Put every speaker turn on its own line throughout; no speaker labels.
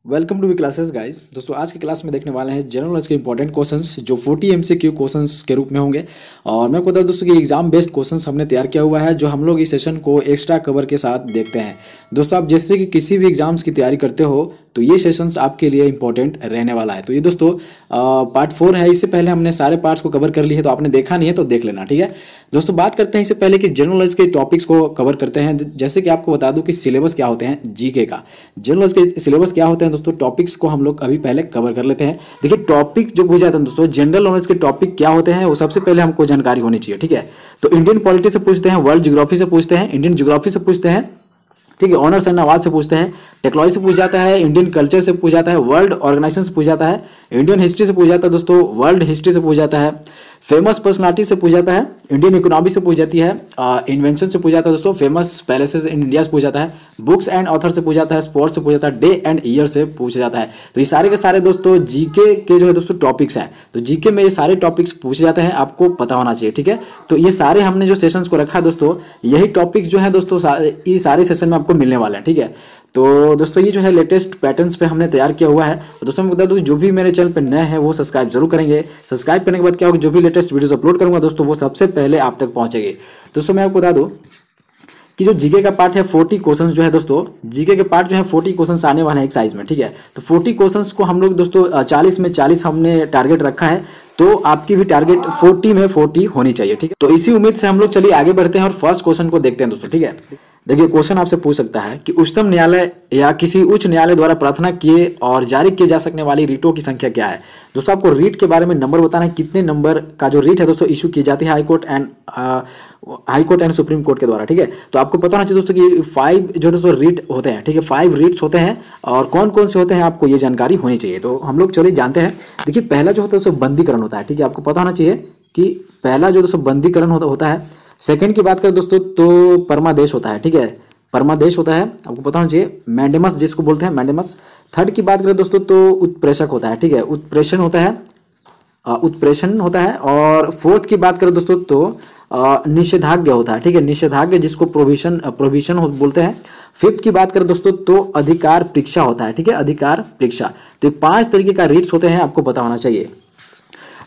Welcome to V classes guys. दोस्तों आज की क्लास में देखने वाले हैं जनरल नॉलेज के इंपॉर्टेंट क्वेश्चंस जो 40 एमसीक्यू क्वेश्चंस के रूप में होंगे। और मैं आपको बता दूं दोस्तों कि एग्जाम बेस्ड क्वेश्चंस हमने तैयार किया हुआ है जो हम लोग इस सेशन को एक्स्ट्रा कवर के साथ देखते हैं। दोस्तों आप जैसे कि किसी भी एग्जाम्स की तैयारी करते हो तो ये सेशंस आपके लिए इंपॉर्टेंट रहने वाला है। तो ये दोस्तों पार्ट 4 है। इससे पहले हमने सारे पार्ट्स को कवर कर लिए है, तो आपने देखा नहीं है तो देख लेना, ठीक है। दोस्तों बात करते हैं इससे पहले कि जनरल नॉलेज के टॉपिक्स को कवर करते हैं। जैसे कि आपको बता दूं कि सिलेबस क्या होते हैं जीके का, जनरल नॉलेज के सिलेबस क्या होते हैं दोस्तों, टॉपिक्स को हम लोग अभी पहले कवर कर लेते हैं। देखिए टॉपिक जो पूछा जाता है दोस्तों, जनरल नॉलेज के टॉपिक क्या होते हैं वो सबसे पहले हमको जानकारी होनी चाहिए, ठीक है। तो इंडियन पॉलिटी से पूछते हैं, वर्ल्ड ज्योग्राफी से पूछते हैं, इंडियन ज्योग्राफी से पूछते हैं, ठीक है, ऑनर्स एंड अवार्ड से पूछते हैं, टेक्नोलॉजी से पूछ जाता है, इंडियन कल्चर से पूछ जाता है, वर्ल्ड ऑर्गेनाइजेशन से पूछ जाता है, इंडियन हिस्ट्री से पूछ जाता है दोस्तों, वर्ल्ड हिस्ट्री से पूछ जाता है, फेमस पर्सनालिटी से पूछ जाता है, इंडियन इकोनॉमी से पूछ जाती है, इन्वेंशन से पूछ जाता है दोस्तों, फेमस पैलेसेस इन इंडिया से पूछ जाता है, बुक्स एंड ऑथर से पूछ जाता है, स्पोर्ट्स से पूछ जाता है, डे एंड ईयर से पूछा जाता है। तो ये सारे के सारे दोस्तों जीके के जो है दोस्तों टॉपिक्स हैं। तो जीके में ये सारे टॉपिक्स पूछे जाते हैं, आपको पता होना चाहिए, ठीक है। तो ये सारे हमने जो सेशंस को रखा है दोस्तों, यही टॉपिक्स जो है दोस्तों ये सारे सेशन में आपको मिलने वाले हैं, ठीक है। तो दोस्तों ये जो है लेटेस्ट पैटर्न्स पे हमने तैयार किया हुआ है। तो दोस्तों मैं बता दूं जो भी मेरे चैनल पे नए हैं वो सब्सक्राइब जरूर करेंगे। सब्सक्राइब करने के बाद क्या होगा, जो भी लेटेस्ट वीडियोस अपलोड करूंगा दोस्तों वो सबसे पहले आप तक पहुंचेगी। दोस्तों मैं आपको बता दूं कि जो जीके का पार्ट है 40 क्वेश्चंस जो है दोस्तों, जीके के पार्ट जो है 40 क्वेश्चंस आने वाले हैं एक साइज में, ठीक है। तो 40 क्वेश्चंस को हम लोग दोस्तों 40 में 40 हमने टारगेट रखा है। तो आपकी भी टारगेट 40 में 40 होनी चाहिए, ठीक है। तो इसी उम्मीद से हम लोग चलिए आगे बढ़ते हैं और फर्स्ट क्वेश्चन को देखते हैं दोस्तों, ठीक है। देखिए क्वेश्चन आपसे पूछ सकता है कि उच्चतम न्यायालय या किसी उच्च न्यायालय द्वारा प्रार्थना किए और जारी किए जा सकने वाली रीटों की संख्या क्या है। दोस्तों आपको रीट के बारे में नंबर बताना है, कितने नंबर का जो रीट है दोस्तों इशू की जाती है high court and supreme court के द्वारा, ठीक है। तो आपको पता होना चाहिए दोस्तों कि 5 जो दोस्तों रीट होते हैं, ठीक है, 5 रीट्स होते हैं और कौन कौन से होते हैं आपको ये जानकारी होनी चाहिए। तो हम लोग चलिए जानते हैं। देखिए पहला जो होता है दोस्तों बंदीकरण होता है, ठीक है, आपको पता होना चाहिए कि पहला जो दोस्तों बंदीकरण होता है। सेकंड की बात करें दोस्तों तो परमादेश होता है, ठीक है, परमादेश होता है, आपको पता होना चाहिए, मैंडेमस जिसको बोलते हैं मैंडेमस। थर्ड की बात करें दोस्तों तो उत्प्रेषक होता है, ठीक है, उत्प्रेषण होता है, उत्प्रेषण होता है। और फोर्थ की बात करें दोस्तों तो निषेधाज्ञा होता है, ठीक है, निषेधाज्ञा जिसको प्रोविशन बोलते हैं। फिफ्थ की बात करें दोस्तों तो अधिकार परीक्षा होता है, ठीक है, अधिकार परीक्षा। तो ये 5 तरीके का रीट्स होते हैं, आपको पता होना चाहिए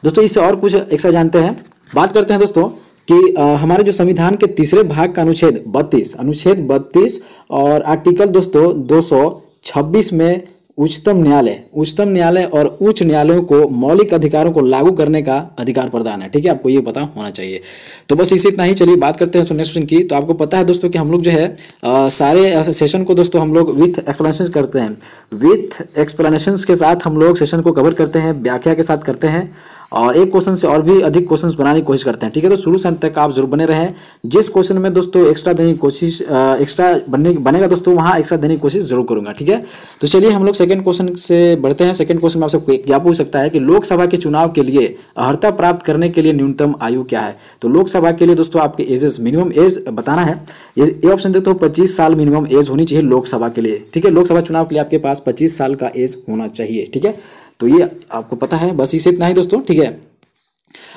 दोस्तों। इससे और कुछ एक्स्ट्रा जानते हैं, बात करते हैं दोस्तों कि हमारे जो संविधान के तीसरे भाग का अनुच्छेद 32 और आर्टिकल दोस्तों 226 में उच्चतम न्यायालय और उच्च न्यायालयों को मौलिक अधिकारों को लागू करने का अधिकार प्रदान है, ठीक है, आपको ये पता होना चाहिए। तो बस इसी इतना ही, चलिए बात करते हैं नेक्स्ट क्वेश्चन की। तो आपको पता है दोस्तों कि हम लोग जो है सारे सेशन को दोस्तों हम लोग विथ एक्सप्लेनेशन करते हैं, विथ एक्सप्लेनेशन के साथ हम लोग सेशन को कवर करते हैं, व्याख्या के साथ करते हैं और एक क्वेश्चन से और भी अधिक क्वेश्चंस बनाने की कोशिश करते हैं, ठीक है। तो शुरू से अंत तक आप जरूर बने रहें। जिस क्वेश्चन में दोस्तों एक्स्ट्रा देने की कोशिश एक्स्ट्रा बनेगा दोस्तों वहां एक्स्ट्रा देने की कोशिश जरूर करूंगा, ठीक है। तो चलिए हम लोग सेकंड क्वेश्चन से बढ़ते हैं। सेकंड क्वेश्चन में आपसे क्या पूछ सकता है कि लोकसभा के चुनाव के लिए अर्हता प्राप्त करने के लिए न्यूनतम आयु क्या है। तो लोकसभा के लिए दोस्तों आपके एजेस मिनिमम एज बताना है। ये ऑप्शन देखते हो 25 साल मिनिमम एज होनी चाहिए लोकसभा के लिए, ठीक है। लोकसभा चुनाव के लिए आपके पास 25 साल का एज होना चाहिए, ठीक है। तो ये आपको पता है, बस इसे इतना ही दोस्तों, ठीक है।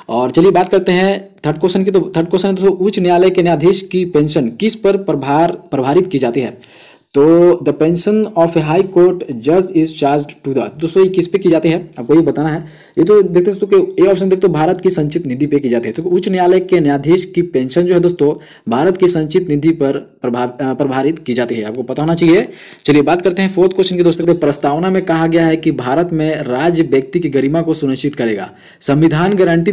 और चलिए बात करते हैं थर्ड क्वेश्चन की। तो थर्ड क्वेश्चन दोस्तों उच्च न्यायालय के न्यायाधीश की पेंशन किस पर प्रभारित की जाती है। तो the pension of A high court जज इज चार्ज टू द, दोस्तों ये किस पे की जाती है आपको ये बताना है। ये तो देखते दोस्तों कि ए ऑप्शन देखते हो भारत की संचित निधि पे की जाती है। तो उच्च न्यायालय के न्यायाधीश की पेंशन जो है दोस्तों भारत की संचित निधि पर प्रभारित की जाती है, आपको पता होना चाहिए। चलिए बात करते हैं फोर्थ क्वेश्चन की दोस्तों। तो प्रस्तावना में कहा गया है कि भारत में राज्य व्यक्ति की गरिमा को सुनिश्चित करेगा, संविधान गारंटी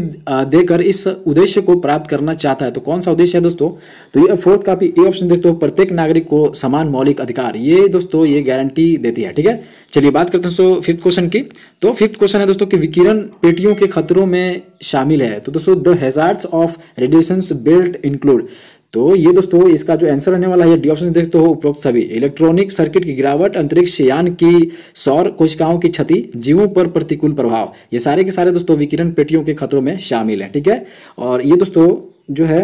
देकर इस उद्देश्य को प्राप्त करना चाहता है। तो कौन सा उद्देश्य है दोस्तों, तो ये फोर्थ कॉपी ए ऑप्शन देखते हो प्रत्येक नागरिक को समान मौलिक अधिकार, ये दोस्तों ये गारंटी देती है, ठीक है। चलिए बात करते हैं फिफ्थ क्वेश्चन की। तो फिफ्थ क्वेश्चन है दोस्तों कि विकिरण पेटियों के खतरों में शामिल है। तो दोस्तों the hazards of radiations belt include, तो ये दोस्तों इसका जो आंसर रहने वाला है डी ऑप्शन देखते हो उपरोक्त सभी, इलेक्ट्रॉनिक सर्किट की गिरावट, अंतरिक्ष यान की सौर कोशिकाओं की क्षति, जीवों पर प्रतिकूल प्रभाव, ये सारे के सारे दोस्तों विकिरण पेटियों के खतरों में शामिल है, ठीक है। और ये दोस्तों जो है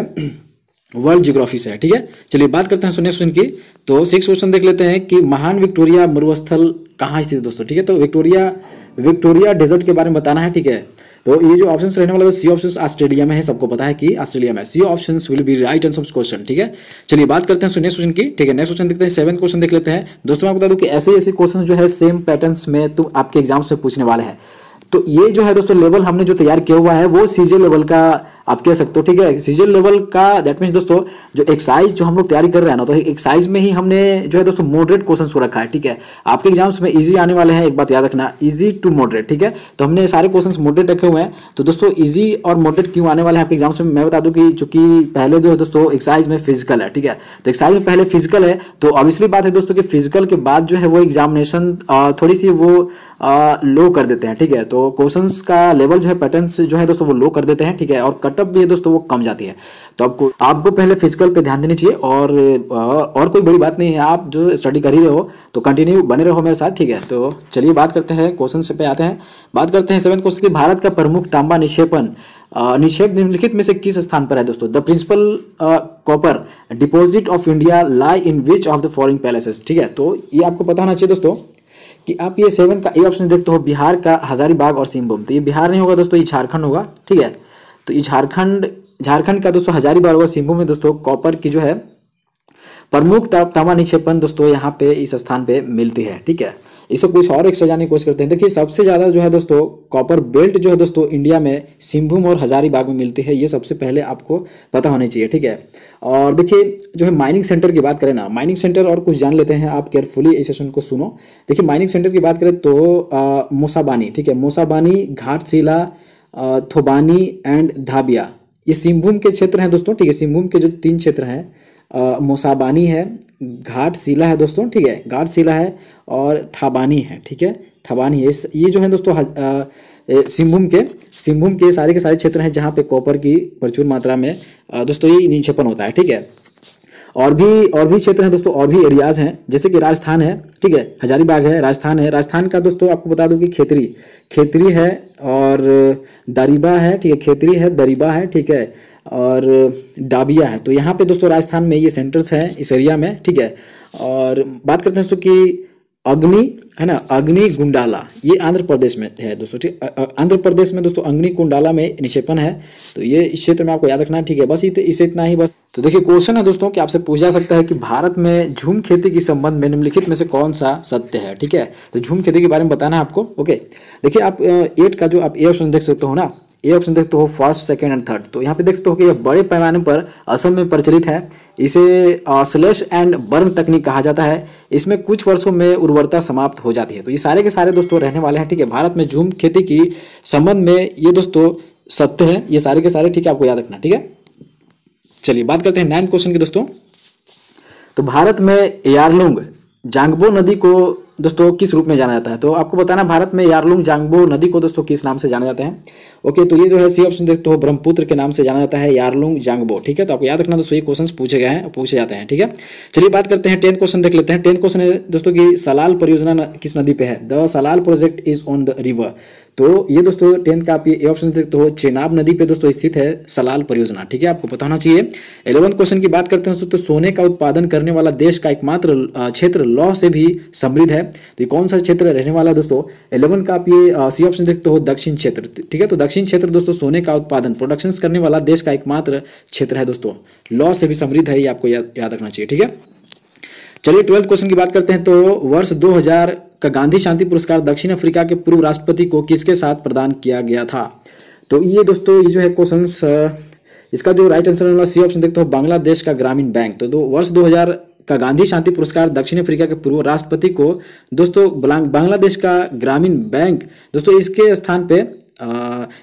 वर्ल्ड ज्योग्राफी से है, ठीक है। चलिए बात करते हैं नेक्स्ट क्वेश्चन की। तो 6 क्वेश्चन देख लेते हैं कि महान विक्टोरिया मरुस्थल कहाँ स्थित है दोस्तों, ठीक है। तो विक्टोरिया डेजर्ट के बारे में बताना है, ठीक है। तो ये जो ऑप्शन रहने वाला है सी ऑप्शन ऑस्ट्रेलिया में है, सबको पता है कि ऑस्ट्रेलिया में C option will be right answer of question. ठीक है, चलिए बात करते हैं नेक्स्ट क्वेश्चन की। ठीक है, नेक्स्ट क्वेश्चन देखते हैं, 7 क्वेश्चन देख लेते हैं दोस्तों। मैं बता दूं कि ऐसे क्वेश्चन जो है सेम पैटर्न्स में तो आपके एग्जाम्स में पूछने वाले हैं। तो ये जो है दोस्तों लेवल हमने जो तैयार किया हुआ है वो सीजे लेवल का आप कह सकते हो। ठीक है, सीजे लेवल का दैट मीन्स दोस्तों जो एक्साइज जो हम लोग तैयारी कर रहे हैं ना, तो एक्साइज में ही हमने जो है दोस्तों मॉडरेट क्वेश्चन को रखा है। ठीक है, आपके एग्जाम्स में इजी आने वाले हैं, एक बात याद रखना, इजी टू मॉडरेट। ठीक है, तो हमने सारे क्वेश्चन मॉडरेट रखे हुए हैं। तो दोस्तों इजी और मॉडरेट क्यों आने वाले हैं आपके एग्जाम्स में, मैं बता दूं कि चूंकि पहले जो है दोस्तों एक्साइज में फिजिकल है। ठीक है, तो एक्साइज में पहले फिजिकल है, तो ऑब्वियसली बात है दोस्तों कि फिजिकल के बाद जो है वो एग्जामिनेशन थोड़ी सी वो लो कर देते हैं। ठीक है, तो क्वेश्चंस का लेवल जो है पैटर्न्स जो है दोस्तों वो लो कर देते हैं। ठीक है, और कटअप भी है दोस्तों वो कम जाती है। तो आपको पहले फिजिकल पे ध्यान देनी चाहिए, और कोई बड़ी बात नहीं है, आप जो स्टडी कर ही रहे हो तो कंटिन्यू बने रहो मेरे साथ। ठीक है, तो चलिए बात करते हैं क्वेश्चन पे आते हैं। बात करते हैं 7 क्वेश्चन की। भारत का प्रमुख तांबा निक्षेप निम्नलिखित में से किस स्थान पर है दोस्तों? The principal copper deposit of India lie in which of the following places. ठीक है, तो ये आपको पता होना चाहिए दोस्तों कि आप ये 7 का ए ऑप्शन देखते हो, बिहार का हजारीबाग और सिंहभूम। तो ये बिहार नहीं होगा दोस्तों, ये झारखंड होगा। ठीक है, तो ये झारखंड का दोस्तों हजारीबाग और सिंहभूम में दोस्तों कॉपर की जो है प्रमुख तांबा निक्षेपण दोस्तों यहाँ पे इस स्थान पे मिलती है। ठीक है, इसको कुछ और एक सजाने की कोशिश करते हैं। देखिए सबसे ज्यादा जो है दोस्तों कॉपर बेल्ट जो है दोस्तों इंडिया में सिंहभूम और हजारीबाग में मिलती है, ये सबसे पहले आपको पता होनी चाहिए। ठीक है, और देखिए जो है माइनिंग सेंटर की बात करें ना, माइनिंग सेंटर और कुछ जान लेते हैं, आप केयरफुली इस सेशन को सुनो। देखिए माइनिंग सेंटर की बात करें तो मोसाबानी, ठीक है, मोसाबानी, घाटशिला, थोबानी एंड धाबिया, ये सिंहभूम के क्षेत्र हैं दोस्तों। ठीक है, सिंहभूम के जो 3 क्षेत्र हैं, मोसाबानी है, घाटशिला है दोस्तों। ठीक है, घाटशिला है और थाबानी है। ठीक है, थाबानी है, ये जो है दोस्तों सिंहभूम के सारे क्षेत्र हैं जहाँ पे कॉपर की प्रचुर मात्रा में दोस्तों ये निक्षेपण होता है। ठीक है, और भी क्षेत्र हैं दोस्तों, और भी एरियाज हैं, जैसे कि राजस्थान है। ठीक है, हजारीबाग है, राजस्थान है। राजस्थान का दोस्तों आपको बता दूं कि खेतरी है और दरीबा है। ठीक है, खेतरी है, दरीबा है। ठीक है, और डाबिया है। तो यहाँ पे दोस्तों राजस्थान में ये सेंटर्स हैं इस एरिया में। ठीक है, और बात करते हैं दोस्तों कि अग्नि है ना, अग्नि कुंडाला, ये आंध्र प्रदेश में है दोस्तों। ठीक, आंध्र प्रदेश में दोस्तों अग्नि कुंडाला में निक्षेपण है। तो ये इस क्षेत्र में आपको याद रखना है। ठीक है, बस इसे इतना ही बस। तो देखिए क्वेश्चन है दोस्तों कि आपसे पूछा जा सकता है कि भारत में झूम खेती के संबंध में निम्नलिखित में से कौन सा सत्य है। ठीक है, तो झूम खेती के बारे में बताना है आपको। ओके, देखिए आप 8 का जो आप ए ऑप्शन देख सकते हो ना, ए ऑप्शन देखते हो फर्स्ट, सेकंड एंड थर्ड। तो यहाँ पे देख सकते हो कि यह बड़े पैमाने पर असम में प्रचलित है। इसे स्लैश एंड बर्न तकनीक कहा जाता है। इसमें कुछ वर्षों में उर्वरता समाप्त हो जाती है। तो ये सारे के सारे दोस्तों रहने वाले हैं। ठीक है, भारत में झूम खेती की संबंध में ये दोस्तों सत्य है, ये सारे के सारे। ठीक है, आपको याद रखना। ठीक है, चलिए बात करते हैं 9 क्वेश्चन की दोस्तों। तो भारत में यारलुंग जांगबो नदी को दोस्तों किस रूप में जाना जाता है? तो आपको बताना भारत में यारलुंग जांगबो नदी को दोस्तों किस नाम से जाना जाता है। ओके, तो ये जो है सी ऑप्शन देखते हो ब्रह्मपुत्र के नाम से जाना जाता है, यारलुंग जांगबो। ठीक है, तो आपको याद रखना दोस्तों ये क्वेश्चंस पूछे गए हैं, पूछे जाते हैं। ठीक है, चलिए बात करते हैं 10 क्वेश्चन देख लेते हैं। 10 क्वेश्चन है दोस्तों की सलाल परियोजना किस नदी पे है? The Salal project is on the river. तो ये दोस्तों 10 का आप ये ऑप्शन देखते हो चेनाब नदी पे दोस्तों स्थित है सलाल परियोजना। ठीक है, आपको पता होना चाहिए। 11 क्वेश्चन की बात करते हैं तो सोने का उत्पादन करने वाला देश का एकमात्र क्षेत्र लौह से भी समृद्ध है। तो ये कौन सा क्षेत्र रहने वाला है दोस्तों? 11 का आप ये सी ऑप्शन देखते हो दक्षिण क्षेत्र। ठीक है, तो दक्षिण क्षेत्र दोस्तों सोने का उत्पादन प्रोडक्शन करने वाला देश का एकमात्र क्षेत्र है दोस्तों, लौह से भी समृद्ध है, ये आपको याद रखना चाहिए। ठीक है, चलिए 12 क्वेश्चन की बात करते हैं। तो वर्ष 2000 का गांधी शांति पुरस्कार दक्षिण अफ्रीका के पूर्व राष्ट्रपति को किसके साथ प्रदान किया गया था? तो ये दोस्तों ये जो है क्वेश्चंस, इसका जो राइट आंसर वाला सी ऑप्शन देखते हो बांग्लादेश का ग्रामीण बैंक। तो वर्ष 2000 का गांधी शांति पुरस्कार दक्षिण अफ्रीका के पूर्व राष्ट्रपति को दोस्तों बांग्लादेश का ग्रामीण बैंक दोस्तों इसके स्थान पे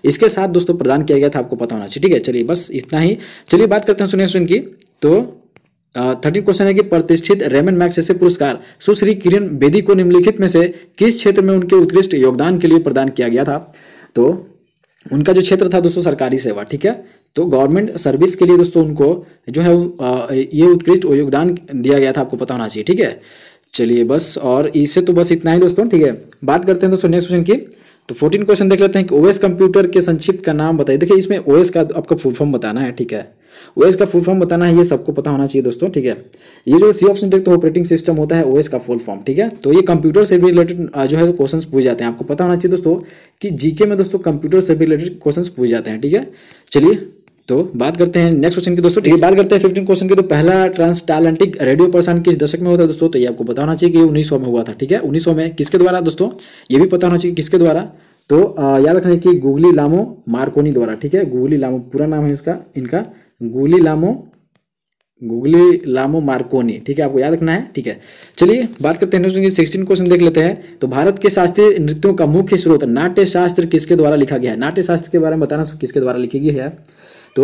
इसके साथ दोस्तों प्रदान किया गया था, आपको पता होना चाहिए। ठीक है, चलिए बस इतना ही। चलिए बात करते हैं सुनिए की। तो 13 क्वेश्चन है कि प्रतिष्ठित रेमन मैग्सेसे पुरस्कार सुश्री किरण बेदी को निम्नलिखित में से किस क्षेत्र में उनके उत्कृष्ट योगदान के लिए प्रदान किया गया था? तो उनका जो क्षेत्र था दोस्तों सरकारी सेवा। ठीक है, तो गवर्नमेंट सर्विस के लिए दोस्तों उनको जो है ये उत्कृष्ट योगदान दिया गया था, आपको पता होना चाहिए। ठीक है, चलिए बस, और इससे तो बस इतना ही दोस्तों। ठीक है, बात करते हैं दोस्तों नेक्स्ट क्वेश्चन की। तो 14 क्वेश्चन देख लेते हैं कि ओएस कंप्यूटर के संक्षिप्त का नाम बताइए। देखिए इसमें ओएस का आपका फुल फॉर्म बताना है। ठीक है, ओएस का फुल फॉर्म बताना है, ये सबको पता होना चाहिए दोस्तों, ठीक है। ये जो सी ऑप्शन देखते हो ऑपरेटिंग सिस्टम होता है ओएस का फुल फॉर्म, ठीक है। तो ये कंप्यूटर से भी रिलेटेड जो है क्वेश्चंस पूछ जाते हैं, आपको पता होना चाहिए दोस्तों कि जीके में दोस्तों कंप्यूटर से भी रिलेटेड क्वेश्चंस पूछ जाते हैं, ठीक है। चलिए तो बात करते हैं नेक्स्ट क्वेश्चन की दोस्तों, ठीक है। बात करते हैं 15 क्वेश्चन की। तो पहला ट्रांसटैलेंटिक रेडियो प्रसारण किस दशक में होता है दोस्तों, तो ये आपको पता होना चाहिए कि 1900 में हुआ था, ठीक है। 1900 में किसके द्वारा दोस्तों, ये भी पता होना चाहिए किसके द्वारा। तो याद रखना चाहिए गुगली लामो मार्कोनी द्वारा, ठीक है। गुगली लामो पूरा नाम है इसका, इनका गुगली लामो मार्कोनी, ठीक है, आपको याद रखना है, ठीक है। चलिए बात करते हैं 16 क्वेश्चन देख लेते हैं। तो भारत के शास्त्रीय नृत्यों का मुख्य स्रोत नाट्य शास्त्र किसके द्वारा लिखा गया है, नाट्य शास्त्र के बारे में बताना किसके द्वारा लिखी गई है। तो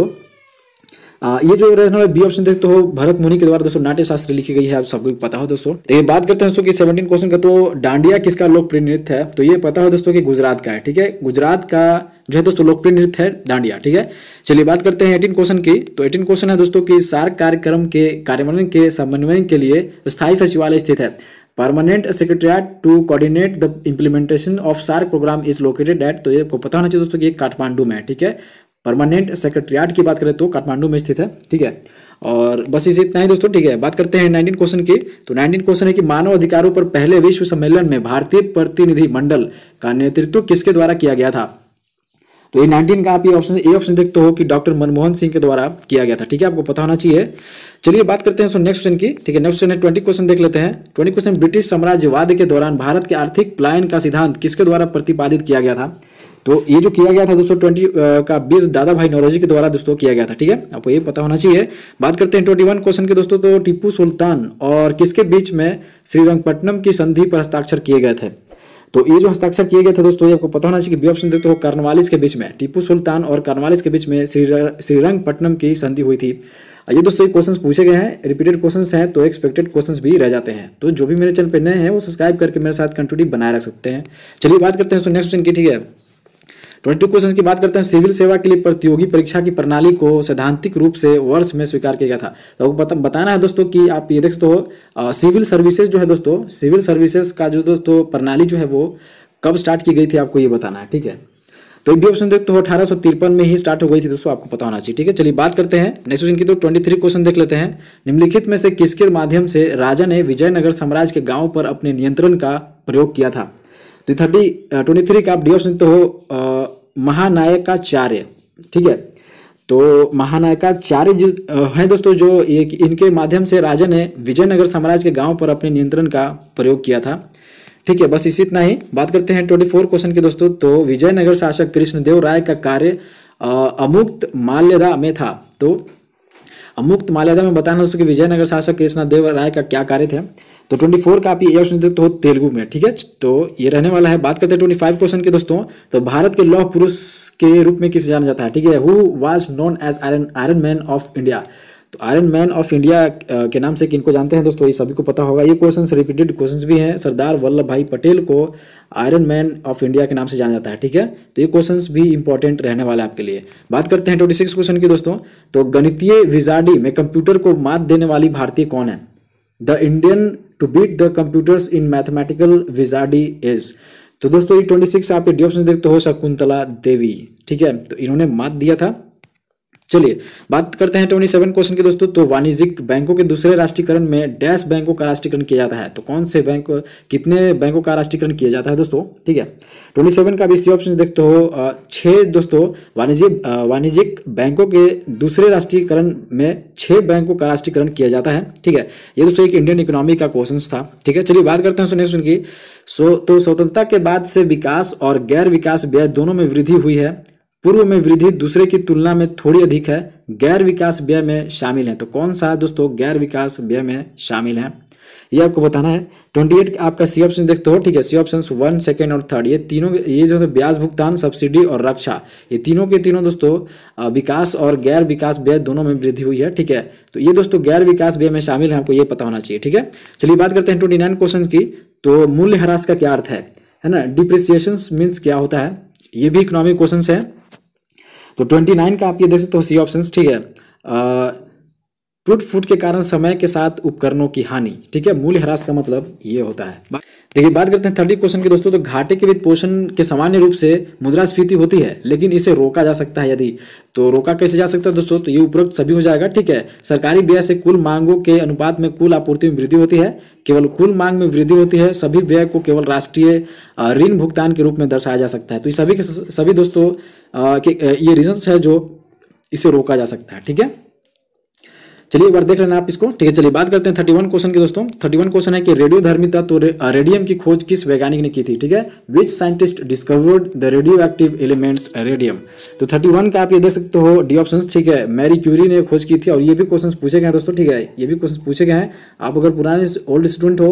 ये जो रहने वाला बी ऑप्शन देखते हो भरत मुनि के द्वारा दोस्तों नाट्य शास्त्र लिखी गई है, आप सबको पता हो दोस्तों। तो ये बात करते हैं दोस्तों कि 17 क्वेश्चन का। तो डांडिया किसका लोकप्रिय नृत्य है, तो ये पता हो दोस्तों कि गुजरात का है, ठीक है। गुजरात का जो है दोस्तों लोकप्रिय नृत्य है डांडिया, ठीक है। चलिए बात करते हैं 18 क्वेश्चन की। तो 18 क्वेश्चन है दोस्तों कि सार्क कार्यक्रम के कार्यान्वयन के समन्वय के लिए स्थायी सचिवालय स्थित है। Permanent secretariat to coordinate the implementation of SAARC program is located at, तो ये पता होना चाहिए दोस्तों कि ये काठमांडू में है, ठीक है। परमानेंट सेक्रेटरिएट की बात करें तो काठमांडू में स्थित है, ठीक है। और बस इसे इतना ही दोस्तों, ठीक है। बात करते हैं 19 क्वेश्चन की। तो 19 क्वेश्चन है कि मानव अधिकारों पर पहले विश्व सम्मेलन में भारतीय प्रतिनिधि मंडल का नेतृत्व किसके द्वारा किया गया था। तो ये 19 का आप ये ऑप्शन देखते हो कि डॉक्टर मनमोहन सिंह के द्वारा किया गया था, ठीक है, आपको पता होना चाहिए। चलिए बात करते हैं नेक्स्ट क्वेश्चन की, ठीक है। नेक्स्ट क्वेश्चन है 20 क्वेश्चन देख लेते हैं। 20 क्वेश्चन ब्रिटिश साम्राज्यवाद के दौरान भारत के आर्थिक पलायन का सिद्धांत किसके द्वारा प्रतिपादित किया गया था। तो ये जो किया गया था दोस्तों 20 का वीर दादा भाई नौरोजी के द्वारा दोस्तों किया गया था, ठीक है, आपको ये पता होना चाहिए। बात करते हैं 21 क्वेश्चन के दोस्तों। तो टीपू सुल्तान और किसके बीच में श्रीरंगपट्टनम की संधि पर हस्ताक्षर किए गए थे। तो ये जो हस्ताक्षर किए गए थे दोस्तों ये आपको पता होना चाहिए कि बी ऑप्शन देखते हो कार्नवालिस के बीच में, टीपू सुल्तान और कार्नवालिस के बीच में श्रीरंगपट्टनम की संधि हुई थी। ये दोस्तों ये क्वेश्चंस पूछे गए हैं, रिपीटेड क्वेश्चंस हैं, तो एक्सपेक्टेड क्वेश्चंस भी रह जाते हैं। तो जो भी मेरे चैनल पे नए हैं वो सब्सक्राइब करके मेरे साथ कंटिन्यू बनाए रख सकते हैं। चलिए बात करते हैं नेक्स्ट क्वेश्चन की, ठीक है। 22 क्वेश्चन की बात करते हैं। सिविल सेवा के लिए प्रतियोगी परीक्षा की प्रणाली को सैद्धांतिक रूप से वर्ष में स्वीकार किया गया था। तो बताना है दोस्तों कि आप ये देख सकते हो सिविल सर्विसेज जो है दोस्तों, सिविल सर्विसेज का जो दोस्तों प्रणाली जो है वो कब स्टार्ट की गई थी, आपको ये बताना है, ठीक है। तो बी ऑप्शन देखते हो 1853 में ही स्टार्ट हो गई थी दोस्तों, आपको पता होना चाहिए, ठीक है। चलिए बात करते हैं नेक्स्ट क्वेश्चन की। तो 23 क्वेश्चन देख लेते हैं। निम्नलिखित में से किसके माध्यम से राजा ने विजयनगर साम्राज्य के गांव पर अपने नियंत्रण का प्रयोग किया था। तो 23 का आप डी ऑप्शन तो हो महानायकाचार्य, ठीक है। तो महानायकाचार्य जो है दोस्तों, जो इनके माध्यम से राजा ने विजयनगर साम्राज्य के गांव पर अपने नियंत्रण का प्रयोग किया था, ठीक है। बस इसी इतना ही। बात करते हैं 24 क्वेश्चन के दोस्तों। तो विजयनगर शासक कृष्णदेव राय का कार्य अमुक्त माल्यदा में था। तो अमुक्त माल्यदा में बताना दोस्तों कि विजयनगर शासक कृष्णदेव राय का क्या कार्य थे। तो 24 का आप ये ऑप्शन देते हो तेलुगु में, ठीक है। तो ये रहने वाला है। बात करते हैं 25 क्वेश्चन के दोस्तों। तो भारत के लौह पुरुष के रूप में किसे जाना जाता है, ठीक है। Who was known as iron man of India. तो आयरन मैन ऑफ इंडिया के नाम से किनको जानते हैं दोस्तों, ये सभी को पता होगा। ये क्वेश्चंस रिपीटेड क्वेश्चंस भी हैं। सरदार वल्लभ भाई पटेल को आयरन मैन ऑफ इंडिया के नाम से जाना जाता है, ठीक है। तो ये क्वेश्चंस भी इंपॉर्टेंट रहने वाला है आपके लिए। बात करते हैं 26 क्वेश्चन की दोस्तों। तो गणितीय विजार्डी में कंप्यूटर को मात देने वाली भारतीय कौन है। The Indian to beat the computers in mathematical wizardry is. तो दोस्तों ये 26 आप डी ऑप्शन देखते हो शकुंतला देवी, ठीक है। तो इन्होंने मात दिया था। चलिए बात करते हैं 27 क्वेश्चन के दोस्तों। तो वाणिज्यिक बैंकों के दूसरे राष्ट्रीयकरण में डैश बैंकों का राष्ट्रीयकरण किया जाता है। तो कौन से बैंक, कितने बैंकों का राष्ट्रीयकरण किया जाता है दोस्तों, ठीक है। 27 का भी सी ऑप्शन देखते हो 6 दोस्तों वाणिज्यिक बैंकों के दूसरे राष्ट्रीयकरण में 6 बैंकों का राष्ट्रीयकरण किया जाता है, ठीक है। ये दोस्तों एक इंडियन इकोनॉमी का क्वेश्चन था, ठीक है। चलिए बात करते हैं नेक्स्ट की। तो स्वतंत्रता के बाद से विकास और गैर विकास व्यय दोनों में वृद्धि हुई है। पूर्व में वृद्धि दूसरे की तुलना में थोड़ी अधिक है, गैर विकास व्यय में शामिल है। तो कौन सा दोस्तों गैर विकास व्यय में शामिल है, ये आपको बताना है। 28 आपका सी ऑप्शन देखते हो, ठीक है। सी ऑप्शन 1, 2 और 3 ये तीनों, ये जो है ब्याज भुगतान, सब्सिडी और रक्षा, ये तीनों के तीनों दोस्तों विकास और गैर विकास व्यय दोनों में वृद्धि हुई है, ठीक है। तो ये दोस्तों गैर विकास व्यय में शामिल है, आपको ये पता होना चाहिए, ठीक है। चलिए बात करते हैं 29 क्वेश्चन की। तो मूल्यह्रास का क्या अर्थ है ना। डिप्रिसिएशन मीन्स क्या होता है, ये भी इकोनॉमिक क्वेश्चन है। तो 29 का आप ये देख सकते हो सी ऑप्शन, ठीक है। टूट फूट के कारण समय के साथ उपकरणों की हानि, ठीक है। मूल्य ह्रास का मतलब ये होता है। देखिए बात करते हैं 30 क्वेश्चन की दोस्तों। तो घाटे के वित्त पोषण के सामान्य रूप से मुद्रास्फीति होती है, लेकिन इसे रोका जा सकता है यदि। तो रोका कैसे जा सकता है दोस्तों? तो ये उपरोक्त सभी हो जाएगा, ठीक है। सरकारी व्यय से कुल मांगों के अनुपात में कुल आपूर्ति में वृद्धि होती है, केवल कुल मांग में वृद्धि होती है। सभी व्यय को केवल राष्ट्रीय ऋण भुगतान के रूप में दर्शाया जा सकता है। तो ये सभी के सभी दोस्तों ये रीजंस है जो इसे रोका जा सकता है, ठीक है। चलिए एक बार देख लेना आप इसको, ठीक है। चलिए बात करते हैं 31 क्वेश्चन की दोस्तों। 31 क्वेश्चन है कि रेडियोधर्मी तत्व रेडियम की खोज किस वैज्ञानिक ने की थी, ठीक है। Which scientist discovered the radio active elements radium. तो 31 का आप ये देख सकते हो डी ऑप्शन, ठीक है। मैरी क्यूरी ने खोज की थी और ये भी क्वेश्चन पूछे गए हैं दोस्तों, ठीक है। ये भी क्वेश्चन पूछे गए हैं। आप अगर पुराने ओल्ड स्टूडेंट हो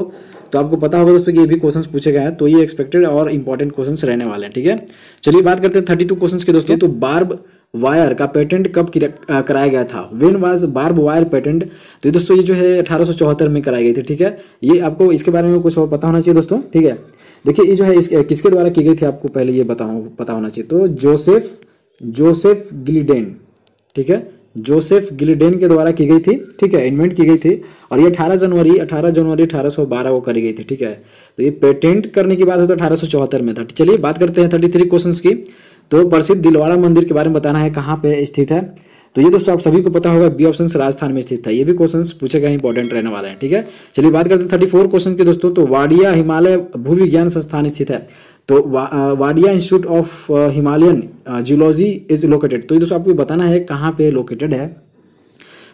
तो आपको पता होगा दोस्तों कि ये भी क्वेश्चंस पूछे गए हैं। तो ये एक्सपेक्टेड और इंपॉर्टेंट क्वेश्चंस रहने वाले हैं, ठीक है। चलिए बात करते हैं 32 क्वेश्चंस के दोस्तों। तो बार्ब वायर का पेटेंट कब कराया गया था? When was barb wire patent? तो दोस्तों ये जो है 1874 में कराई गई थी, ठीक है। ये आपको इसके बारे में कुछ और पता होना चाहिए दोस्तों, ठीक है। देखिए ये जो है किसके द्वारा की गई थी आपको पहले ये पता होना चाहिए। तो जोसेफ गिलिडेन, ठीक है। जोसेफ गिलिडेन के द्वारा की गई थी, ठीक है, इन्वेंट की गई थी। और ये 18 जनवरी 1812 को करी गई थी, ठीक है। तो ये पेटेंट करने की बात हो तो 1874 में था। चलिए बात करते हैं 33 क्वेश्चन की। तो प्रसिद्ध दिलवाड़ा मंदिर के बारे में बताना है, कहाँ पे स्थित है। तो ये दोस्तों आप सभी को पता होगा, बी ऑप्शन राजस्थान में स्थित है। ये भी क्वेश्चंस पूछे गए इंपॉर्टेंट रहने वाले हैं, ठीक है। चलिए बात करते हैं 34 क्वेश्चन के दोस्तों। तो वाडिया हिमालय भूविज्ञान संस्थान स्थित है। तो Wadia institute of Himalayan geology is located. तो ये दोस्तों आपको बताना है कहाँ पे लोकेटेड है।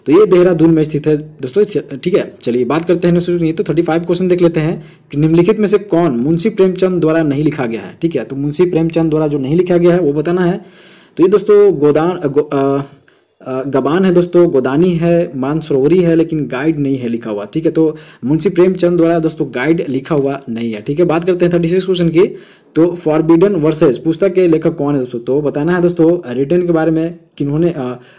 तो ये देहरादून में स्थित है दोस्तों, ठीक है। चलिए बात करते हैं नहीं तो 35 क्वेश्चन देख लेते हैं कि निम्नलिखित में से कौन मुंशी प्रेमचंद द्वारा नहीं लिखा गया है, ठीक है। तो मुंशी प्रेमचंद द्वारा जो नहीं लिखा गया है वो बताना है। तो ये दोस्तों गबान है दोस्तों, गोदानी है, मानसरोवरी है, लेकिन गाइड नहीं है लिखा हुआ, ठीक है। तो मुंशी प्रेमचंद द्वारा दोस्तों गाइड लिखा हुआ नहीं है, ठीक है। बात करते हैं 36 क्वेश्चन की। तो फॉरबिडन वर्सेस पुस्तक के लेखक कौन है दोस्तों? तो बताना है दोस्तों रिटर्न के बारे में, किन्होंने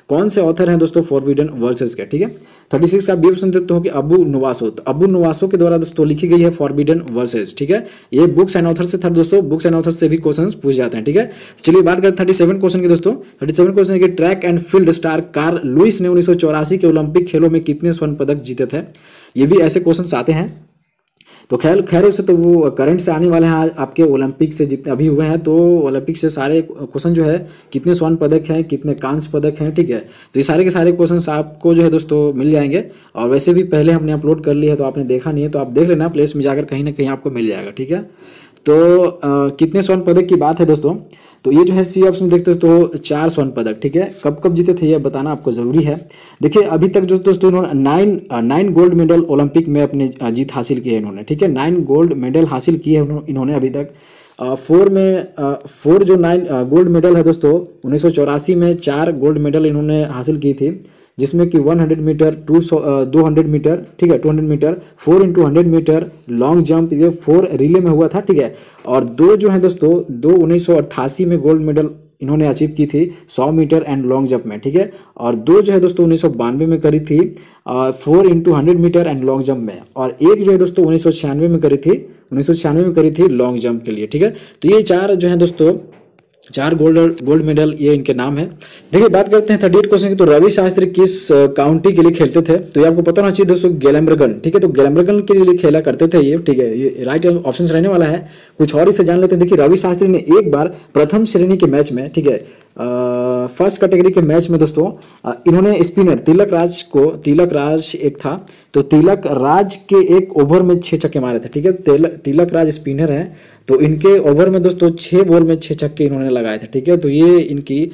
कौन से ऑथर हैं दोस्तों फॉरबिडन वर्सेस के, ठीक है। 36 का बी ऑप्शन देते हो कि अबू नुवासो। तो अबू नुवासो के द्वारा दोस्तों लिखी गई है फॉरबिडन वर्सेस, ठीक है। ये बुक्स एंड ऑथर से था दोस्तों, बुक्स एंड ऑथर से भी क्वेश्चन पूछ जाते हैं, ठीक है। चलिए बात करते हैं 37 क्वेश्चन की दोस्तों। 37 क्वेश्चन की track and field star Carl Lewis ने 1984 के ओलंपिक खेलों में कितने स्वर्ण पदक जीते थे? ये भी ऐसे क्वेश्चन आते हैं। तो खैर उससे तो वो करंट से आने वाले हैं आपके ओलंपिक से जितने अभी हुए हैं। तो ओलंपिक से सारे क्वेश्चन जो है कितने स्वर्ण पदक हैं, कितने कांस्य पदक हैं, ठीक है। तो ये सारे के सारे क्वेश्चन आपको जो है दोस्तों मिल जाएंगे। और वैसे भी पहले हमने अपलोड कर लिया है तो आपने देखा नहीं है तो आप देख लेना, प्लेस में जाकर कहीं ना कहीं आपको मिल जाएगा, ठीक है। तो कितने स्वर्ण पदक की बात है दोस्तों। तो ये जो है सी ऑप्शन देखते तो 4 स्वर्ण पदक, ठीक है। कब कब जीते थे ये बताना आपको जरूरी है। देखिए अभी तक जो दोस्तों इन्होंने 9 गोल्ड मेडल ओलंपिक में अपने जीत हासिल की है इन्होंने, ठीक है। 9 गोल्ड मेडल हासिल किए हैं इन्होंने अभी तक। 4 जो 9 गोल्ड मेडल है दोस्तों 1984 में 4 गोल्ड मेडल इन्होंने हासिल की थी, जिसमें कि 100 मीटर 200 मीटर, ठीक है, 200 मीटर 4 × 100 मीटर लॉन्ग जंप, ये 4 रिले में हुआ था, ठीक है। और 2 जो है दोस्तों 2 1988 में गोल्ड मेडल इन्होंने अचीव की थी 100 मीटर एंड लॉन्ग जंप में, ठीक है। और 2 जो है दोस्तों 1992 में करी थी 4 × 100 मीटर एंड लॉन्ग जंप में। और एक जो है दोस्तों 1996 में करी थी लॉन्ग जंप के लिए, ठीक है। तो ये 4 जो है दोस्तों 4 गोल्ड मेडल ये इनके नाम है। देखिए बात करते हैं 38 क्वेश्चन की। तो रवि शास्त्री किस काउंटी के लिए खेलते थे? तो ये आपको पता होना चाहिए दोस्तों, गैलम्बर्गन, ठीक है। तो गैलम्बर्गन के लिए खेला करते थे ये, ठीक है। ये राइट ऑप्शन रहने वाला है। कुछ और इसे जान लेते हैं। देखिए रवि शास्त्री ने एक बार प्रथम श्रेणी के मैच में, ठीक है, फर्स्ट कैटेगरी के मैच में दोस्तों इन्होंने स्पिनर तिलक राज एक था, तो तिलक राज के एक ओवर में 6 छक्के मारे थे, ठीक है। तिलक राज स्पिनर है, तो इनके ओवर में दोस्तों 6 बॉल में 6 छक्के इन्होंने लगाए थे, ठीक है। तो ये इनकी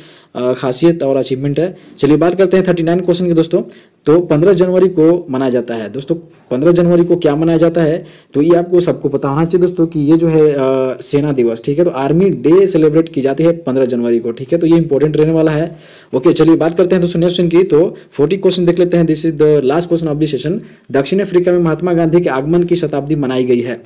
खासियत और अचीवमेंट है। चलिए बात करते हैं 39 क्वेश्चन की दोस्तों। तो 15 जनवरी को मनाया जाता है दोस्तों, 15 जनवरी को क्या मनाया जाता है? तो ये आपको सबको पता होना चाहिए दोस्तों कि ये जो है सेना दिवस, ठीक है। तो आर्मी डे सेलिब्रेट की जाती है 15 जनवरी को, ठीक है। तो ये इंपॉर्टेंट रहने वाला है। ओके चलिए बात करते हैं दोस्तों नेक्स्ट क्वेश्चन की। तो 40 क्वेश्चन देख लेते हैं। This is the last question of the session. दक्षिण अफ्रीका में महात्मा गांधी के आगमन की शताब्दी मनाई गई है।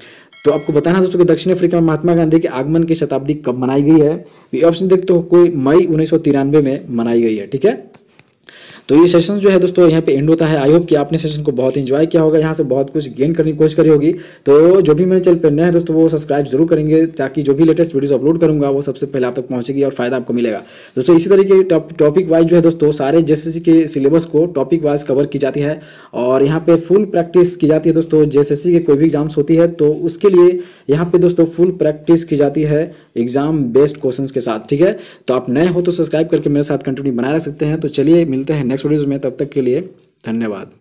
तो आपको बताना है दोस्तों कि दक्षिण अफ्रीका में महात्मा गांधी के आगमन की शताब्दी कब मनाई गई है। ये ऑप्शन देखते हो, कोई मई 1993 में मनाई गई है, ठीक है। तो ये सेशन जो है दोस्तों यहाँ पे एंड होता है। आई होप कि आपने सेशन को बहुत इंजॉय किया होगा, यहाँ से बहुत कुछ गेन करने की कोशिश करी होगी। तो जो भी मेरे चैनल पर नए हैं दोस्तों वो सब्सक्राइब जरूर करेंगे, ताकि जो भी लेटेस्ट वीडियोस अपलोड करूंगा वो सबसे पहले आप तक पहुंचेगी और फायदा आपको मिलेगा दोस्तों। इसी तरीके टॉपिक वाइज जो है दोस्तों सारे जेएसएससी के सिलेबस को टॉपिक वाइज कवर की जाती है और यहाँ पे फुल प्रैक्टिस की जाती है दोस्तों। जेएसएससी के कोई भी एग्जाम्स होती है तो उसके लिए यहाँ पे दोस्तों फुल प्रैक्टिस की जाती है एग्जाम बेस्ड क्वेश्चंस के साथ, ठीक है। तो आप नए हो तो सब्सक्राइब करके मेरे साथ कंटिन्यू बनाए रख सकते हैं। तो चलिए मिलते हैं नेक्स्ट वीडियोज में, तब तक के लिए धन्यवाद।